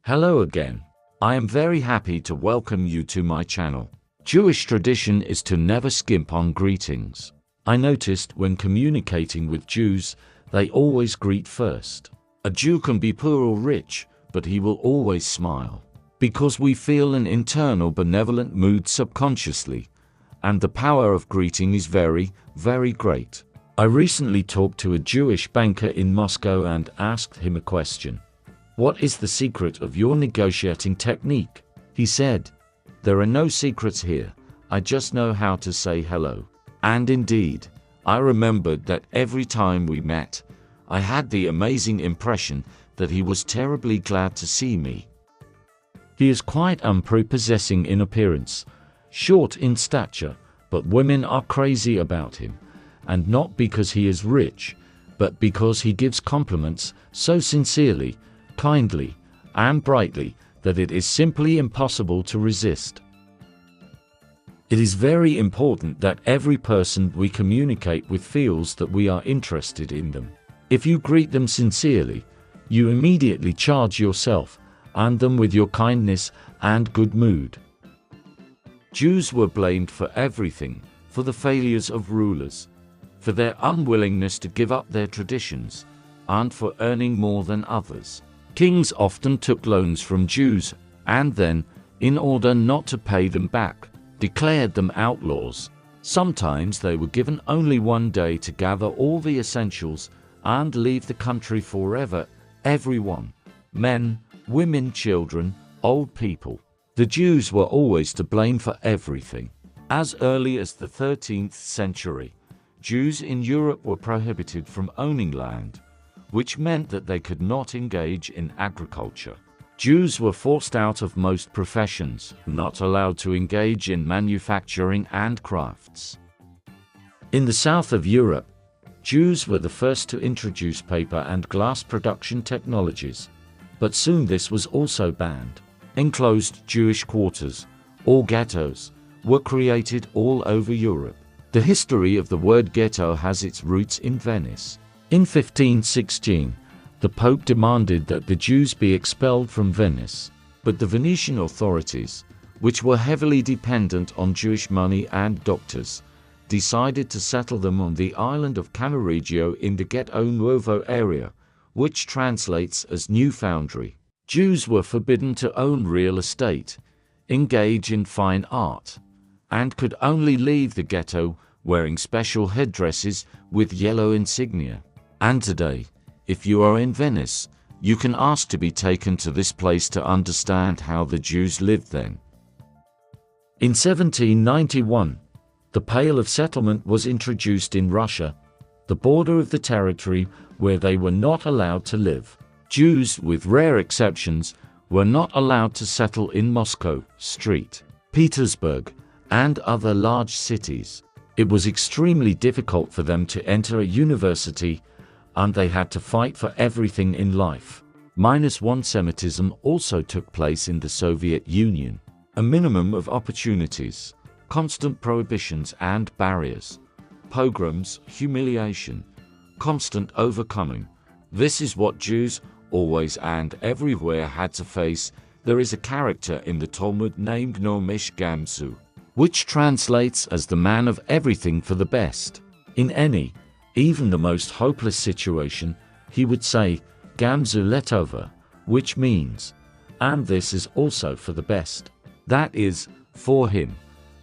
Hello again. I am very happy to welcome you to my channel. Jewish tradition is to never skimp on greetings. I noticed when communicating with Jews, they always greet first. A Jew can be poor or rich, but he will always smile. Because we feel an internal benevolent mood subconsciously, and the power of greeting is very, very great. I recently talked to a Jewish banker in Moscow and asked him a question. What is the secret of your negotiating technique? He said, there are no secrets here, I just know how to say hello. And indeed, I remembered that every time we met, I had the amazing impression that he was terribly glad to see me. He is quite unprepossessing in appearance, short in stature, but women are crazy about him, and not because he is rich, but because he gives compliments so sincerely, kindly, and brightly that it is simply impossible to resist. It is very important that every person we communicate with feels that we are interested in them. If you greet them sincerely, you immediately charge yourself and them with your kindness and good mood. Jews were blamed for everything, for the failures of rulers, for their unwillingness to give up their traditions, and for earning more than others. Kings often took loans from Jews and then, in order not to pay them back, declared them outlaws. Sometimes they were given only one day to gather all the essentials and leave the country forever, everyone, men, women, children, old people. The Jews were always to blame for everything. As early as the 13th century, Jews in Europe were prohibited from owning land, which meant that they could not engage in agriculture. Jews were forced out of most professions, not allowed to engage in manufacturing and crafts. In the south of Europe, Jews were the first to introduce paper and glass production technologies, but soon this was also banned. Enclosed Jewish quarters, or ghettos, were created all over Europe. The history of the word ghetto has its roots in Venice. In 1516, the Pope demanded that the Jews be expelled from Venice, but the Venetian authorities, which were heavily dependent on Jewish money and doctors, decided to settle them on the island of Cannaregio in the Ghetto Nuovo area, which translates as New Foundry. Jews were forbidden to own real estate, engage in fine art, and could only leave the ghetto wearing special headdresses with yellow insignia. And today, if you are in Venice, you can ask to be taken to this place to understand how the Jews lived then. In 1791, the Pale of Settlement was introduced in Russia, the border of the territory where they were not allowed to live. Jews, with rare exceptions, were not allowed to settle in Moscow, St. Petersburg, and other large cities. It was extremely difficult for them to enter a university, and they had to fight for everything in life. -1 Semitism also took place in the Soviet Union. A minimum of opportunities, constant prohibitions and barriers, pogroms, humiliation, constant overcoming. This is what Jews always and everywhere had to face. There is a character in the Talmud named Nomish Gamzu, which translates as the man of everything for the best. In any, even the most hopeless situation, he would say, Gamzu letova, which means, and this is also for the best. That is, for him,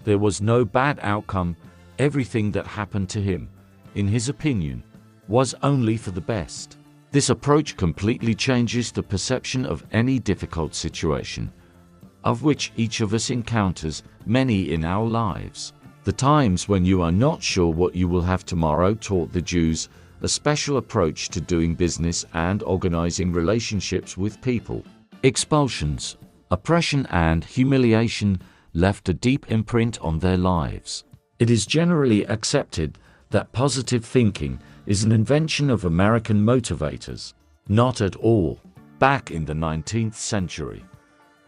there was no bad outcome. Everything that happened to him, in his opinion, was only for the best. This approach completely changes the perception of any difficult situation, of which each of us encounters many in our lives. The times when you are not sure what you will have tomorrow taught the Jews a special approach to doing business and organizing relationships with people. Expulsions, oppression, and humiliation left a deep imprint on their lives. It is generally accepted that positive thinking is an invention of American motivators. Not at all. Back in the 19th century,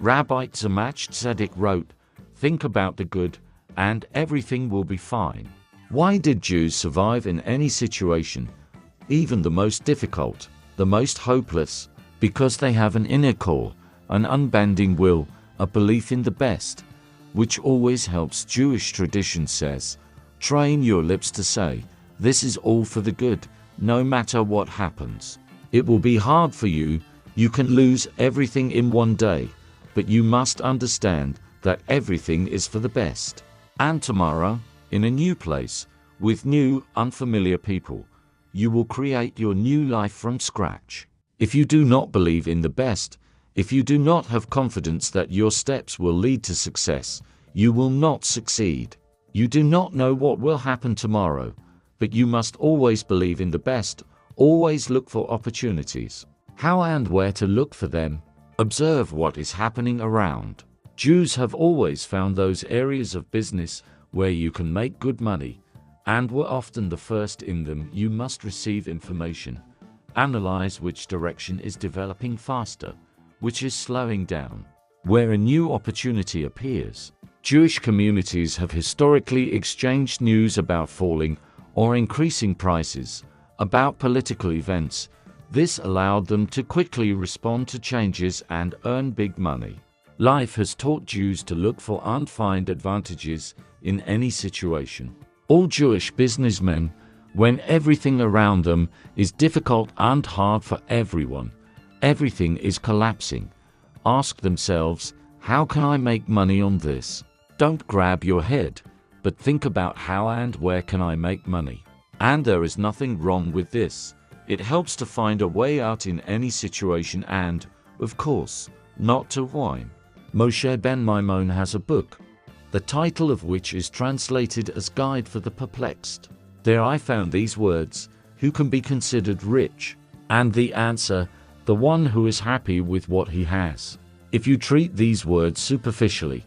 Rabbi Tzemach Tzedek wrote, "Think about the good, and everything will be fine." Why did Jews survive in any situation, even the most difficult, the most hopeless? Because they have an inner core, an unbending will, a belief in the best, which always helps. Jewish tradition says, train your lips to say, this is all for the good, no matter what happens. It will be hard for you, you can lose everything in one day, but you must understand that everything is for the best. And tomorrow, in a new place, with new, unfamiliar people, you will create your new life from scratch. If you do not believe in the best, if you do not have confidence that your steps will lead to success, you will not succeed. You do not know what will happen tomorrow, but you must always believe in the best, always look for opportunities. How and where to look for them? Observe what is happening around. Jews have always found those areas of business where you can make good money, and were often the first in them. You must receive information, analyze which direction is developing faster, which is slowing down. Where a new opportunity appears, Jewish communities have historically exchanged news about falling or increasing prices, about political events. This allowed them to quickly respond to changes and earn big money. Life has taught Jews to look for and find advantages in any situation. All Jewish businessmen, when everything around them is difficult and hard for everyone, everything is collapsing, ask themselves, how can I make money on this? Don't grab your head, but think about how and where can I make money. And there is nothing wrong with this. It helps to find a way out in any situation and, of course, not to whine. Moshe ben Maimon has a book, the title of which is translated as Guide for the Perplexed. There I found these words, who can be considered rich? And the answer, the one who is happy with what he has. If you treat these words superficially,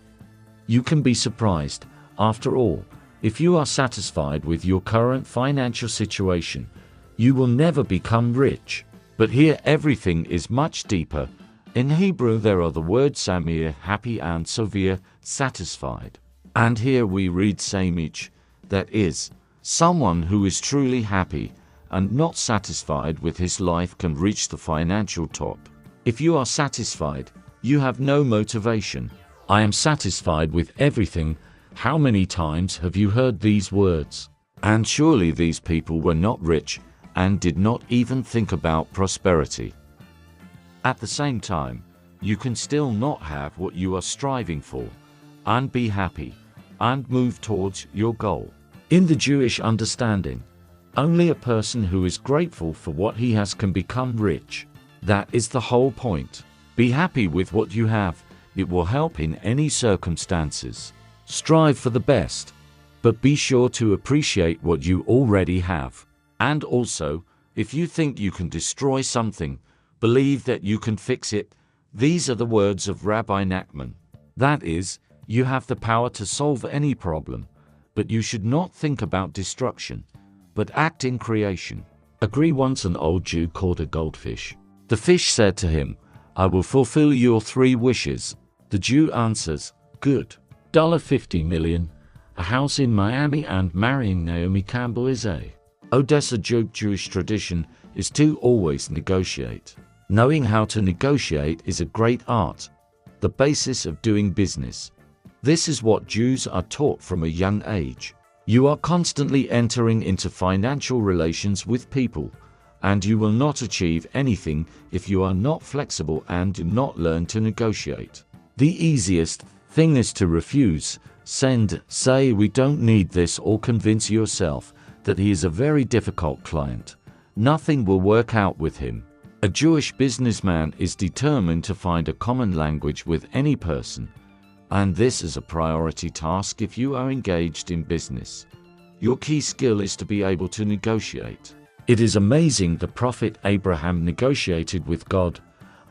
you can be surprised. After all, if you are satisfied with your current financial situation, you will never become rich. But here everything is much deeper. In Hebrew there are the words samir, happy, and sovir, satisfied. And here we read samich, that is, someone who is truly happy and not satisfied with his life can reach the financial top. If you are satisfied, you have no motivation. I am satisfied with everything. How many times have you heard these words? And surely these people were not rich and did not even think about prosperity. At the same time, you can still not have what you are striving for, and be happy, and move towards your goal. In the Jewish understanding, only a person who is grateful for what he has can become rich. That is the whole point. Be happy with what you have. It will help in any circumstances. Strive for the best, but be sure to appreciate what you already have. And also, if you think you can destroy something, believe that you can fix it. These are the words of Rabbi Nachman. That is, you have the power to solve any problem, but you should not think about destruction, but act in creation. Agree. Once an old Jew caught a goldfish. The fish said to him, I will fulfill your 3 wishes. The Jew answers, good. $50 million, a house in Miami, and marrying Naomi Campbell is a Odessa joke. Jewish tradition is to always negotiate. Knowing how to negotiate is a great art, the basis of doing business. This is what Jews are taught from a young age. You are constantly entering into financial relations with people, and you will not achieve anything if you are not flexible and do not learn to negotiate. The easiest thing is to refuse, say we don't need this, or convince yourself that he is a very difficult client. Nothing will work out with him. A Jewish businessman is determined to find a common language with any person, and this is a priority task if you are engaged in business. Your key skill is to be able to negotiate. It is amazing the prophet Abraham negotiated with God,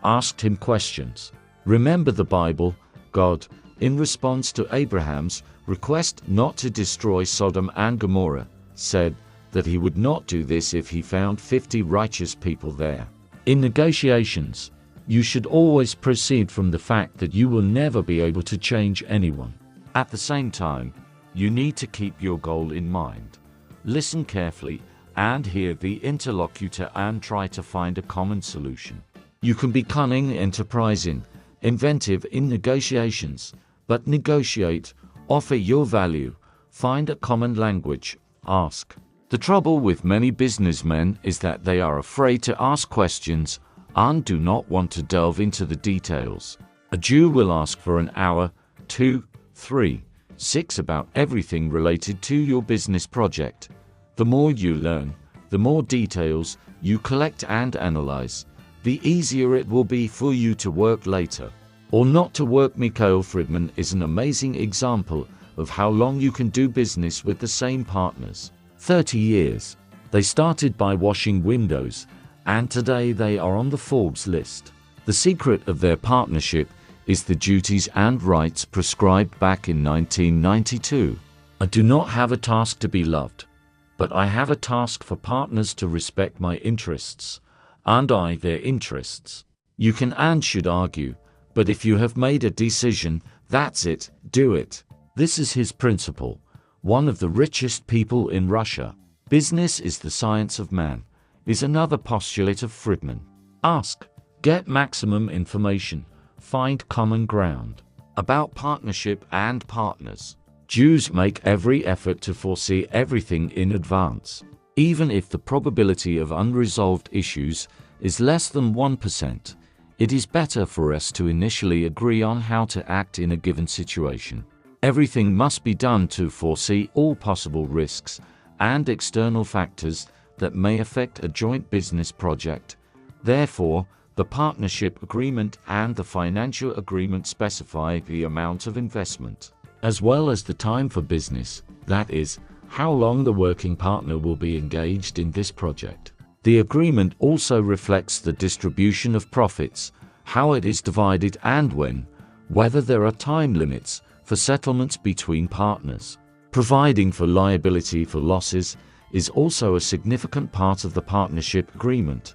asked him questions. Remember the Bible, God, in response to Abraham's request not to destroy Sodom and Gomorrah, said that he would not do this if he found 50 righteous people there. In negotiations, you should always proceed from the fact that you will never be able to change anyone. At the same time, you need to keep your goal in mind. Listen carefully and hear the interlocutor and try to find a common solution. You can be cunning, enterprising, inventive in negotiations, but negotiate, offer your value, find a common language, ask. The trouble with many businessmen is that they are afraid to ask questions and do not want to delve into the details. A Jew will ask for an hour, 2, 3, 6 about everything related to your business project. The more you learn, the more details you collect and analyze, the easier it will be for you to work later, or not to work. Mikhail Friedman is an amazing example of how long you can do business with the same partners. 30 years. They started by washing windows, and today they are on the Forbes list. The secret of their partnership is the duties and rights prescribed back in 1992. I do not have a task to be loved, but I have a task for partners to respect my interests, and I their interests. You can and should argue, but if you have made a decision, that's it, do it. This is his principle. One of the richest people in Russia. Business is the science of man, is another postulate of Friedman. Ask, get maximum information, find common ground. About partnership and partners. Jews make every effort to foresee everything in advance. Even if the probability of unresolved issues is less than 1%, it is better for us to initially agree on how to act in a given situation. Everything must be done to foresee all possible risks and external factors that may affect a joint business project. Therefore, the partnership agreement and the financial agreement specify the amount of investment, as well as the time for business, that is, how long the working partner will be engaged in this project. The agreement also reflects the distribution of profits, how it is divided and when, whether there are time limits for settlements between partners. Providing for liability for losses is also a significant part of the partnership agreement.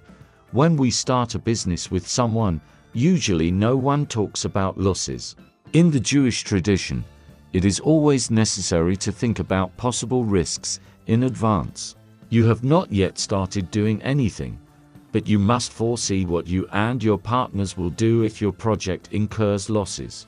When we start a business with someone, usually no one talks about losses. In the Jewish tradition, it is always necessary to think about possible risks in advance. You have not yet started doing anything, but you must foresee what you and your partners will do if your project incurs losses.